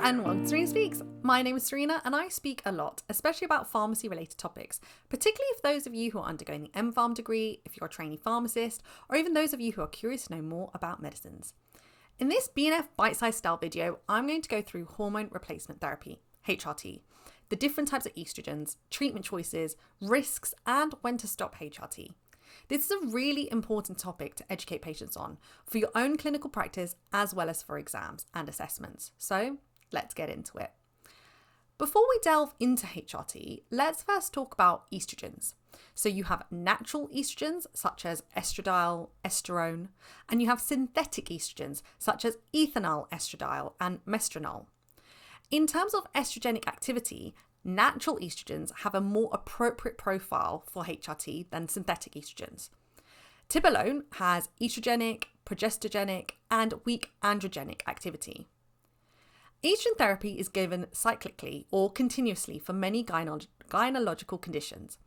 and welcome to Serena Speaks. My name is Serena and I speak a lot, especially about pharmacy related topics, particularly if those of you who are undergoing the MPharm degree, if you're a trainee pharmacist, or even those of you who are curious to know more about medicines. In this BNF bite-sized style video, I'm going to go through hormone replacement therapy, HRT, the different types of estrogens, treatment choices, risks, and when to stop HRT. This is a really important topic to educate patients on for your own clinical practice as well as for exams and assessments. So let's get into it. Before we delve into HRT, let's first talk about estrogens. So you have natural estrogens such as estradiol, estrone, and you have synthetic estrogens such as ethinyl estradiol and mestranol. In terms of estrogenic activity, natural estrogens have a more appropriate profile for HRT than synthetic estrogens. Tibolone has estrogenic, progestogenic, and weak androgenic activity. Estrogen therapy is given cyclically or continuously for many gynecological conditions.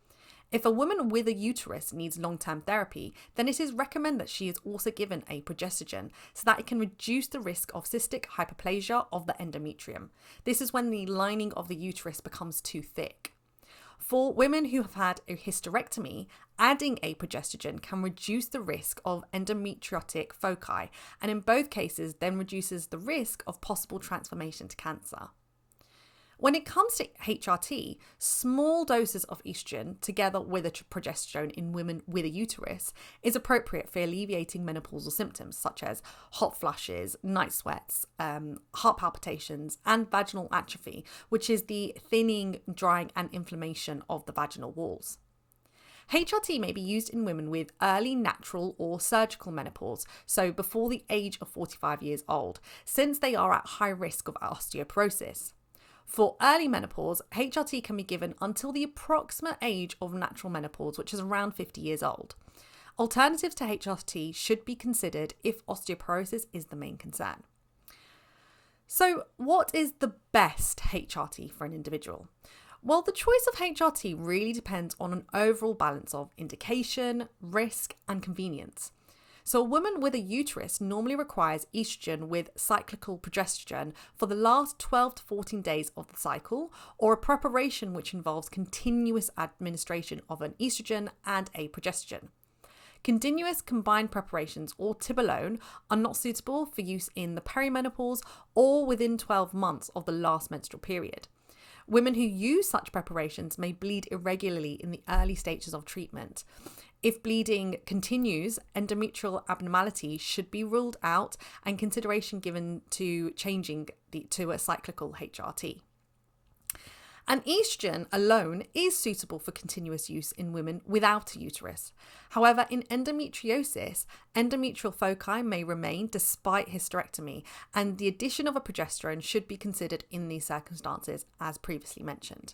If a woman with a uterus needs long-term therapy, then it is recommended that she is also given a progestogen so that it can reduce the risk of cystic hyperplasia of the endometrium. This is when the lining of the uterus becomes too thick. For women who have had a hysterectomy, adding a progestogen can reduce the risk of endometriotic foci, and in both cases then reduces the risk of possible transformation to cancer. When it comes to HRT, small doses of estrogen together with a progesterone in women with a uterus is appropriate for alleviating menopausal symptoms such as hot flushes, night sweats, heart palpitations, and vaginal atrophy, which is the thinning, drying, and inflammation of the vaginal walls. HRT may be used in women with early natural or surgical menopause, so before the age of 45 years old, since they are at high risk of osteoporosis. For early menopause, HRT can be given until the approximate age of natural menopause, which is around 50 years old. Alternatives to HRT should be considered if osteoporosis is the main concern. So, what is the best HRT for an individual? Well, the choice of HRT really depends on an overall balance of indication, risk, and convenience. So a woman with a uterus normally requires estrogen with cyclical progestogen for the last 12 to 14 days of the cycle, or a preparation which involves continuous administration of an estrogen and a progestogen. Continuous combined preparations or tibolone are not suitable for use in the perimenopause or within 12 months of the last menstrual period. Women who use such preparations may bleed irregularly in the early stages of treatment. If bleeding continues, endometrial abnormality should be ruled out and consideration given to changing to a cyclical HRT. An estrogen alone is suitable for continuous use in women without a uterus. However, in endometriosis, endometrial foci may remain despite hysterectomy, and the addition of a progesterone should be considered in these circumstances, as previously mentioned.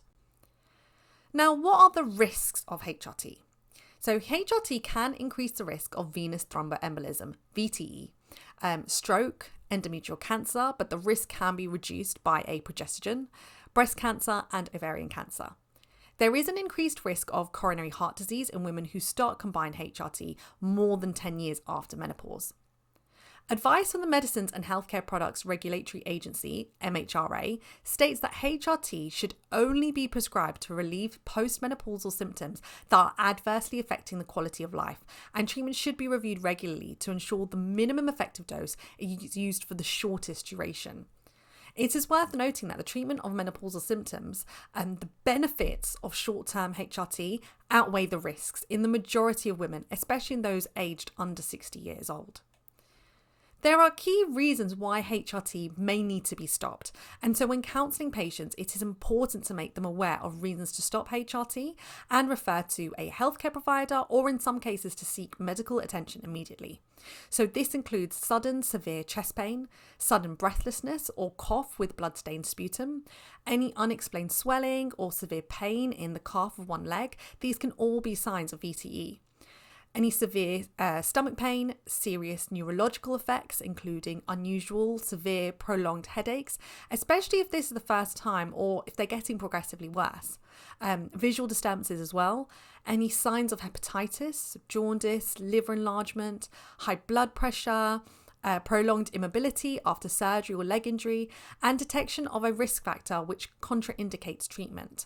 Now, what are the risks of HRT? So HRT can increase the risk of venous thromboembolism, VTE, stroke, endometrial cancer, but the risk can be reduced by a progestogen, breast cancer, and ovarian cancer. There is an increased risk of coronary heart disease in women who start combined HRT more than 10 years after menopause. Advice from the Medicines and Healthcare Products Regulatory Agency, MHRA, states that HRT should only be prescribed to relieve postmenopausal symptoms that are adversely affecting the quality of life, and treatment should be reviewed regularly to ensure the minimum effective dose is used for the shortest duration. It is worth noting that the treatment of menopausal symptoms and the benefits of short-term HRT outweigh the risks in the majority of women, especially in those aged under 60 years old. There are key reasons why HRT may need to be stopped, and so when counselling patients, it is important to make them aware of reasons to stop HRT and refer to a healthcare provider, or in some cases to seek medical attention immediately. So this includes sudden severe chest pain, sudden breathlessness or cough with blood-stained sputum, any unexplained swelling or severe pain in the calf of one leg. These can all be signs of VTE. Any severe stomach pain, serious neurological effects, including unusual, severe, prolonged headaches, especially if this is the first time or if they're getting progressively worse. Visual disturbances as well. Any signs of hepatitis, jaundice, liver enlargement, high blood pressure, prolonged immobility after surgery or leg injury, and detection of a risk factor which contraindicates treatment.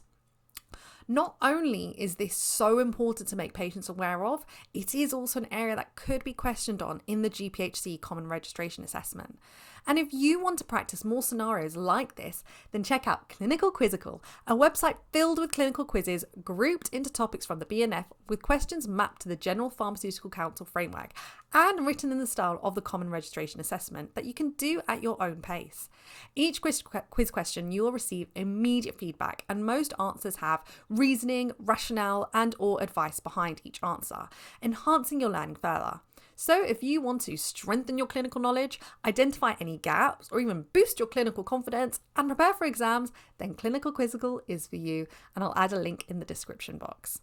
Not only is this so important to make patients aware of, it is also an area that could be questioned on in the GPHC Common Registration Assessment. And if you want to practice more scenarios like this, then check out ClinicalQuizzical, a website filled with clinical quizzes grouped into topics from the BNF with questions mapped to the General Pharmaceutical Council framework and written in the style of the Common Registration Assessment that you can do at your own pace. Each quiz question you will receive immediate feedback, and most answers have reasoning, rationale, and or advice behind each answer, enhancing your learning further. So if you want to strengthen your clinical knowledge, identify any gaps, or even boost your clinical confidence and prepare for exams, then ClinicalQuizzical is for you, and I'll add a link in the description box.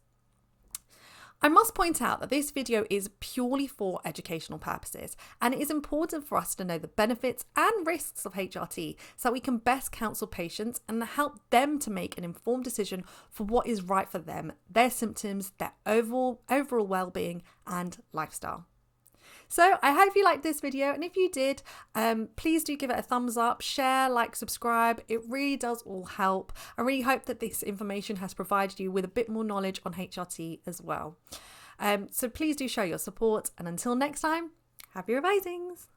I must point out that this video is purely for educational purposes, and it is important for us to know the benefits and risks of HRT so that we can best counsel patients and help them to make an informed decision for what is right for them, their symptoms, their overall well-being and lifestyle. So I hope you liked this video, and if you did, please do give it a thumbs up, share, like, subscribe. It really does all help. I really hope that this information has provided you with a bit more knowledge on HRT as well. So please do show your support, and until next time, happy revisings!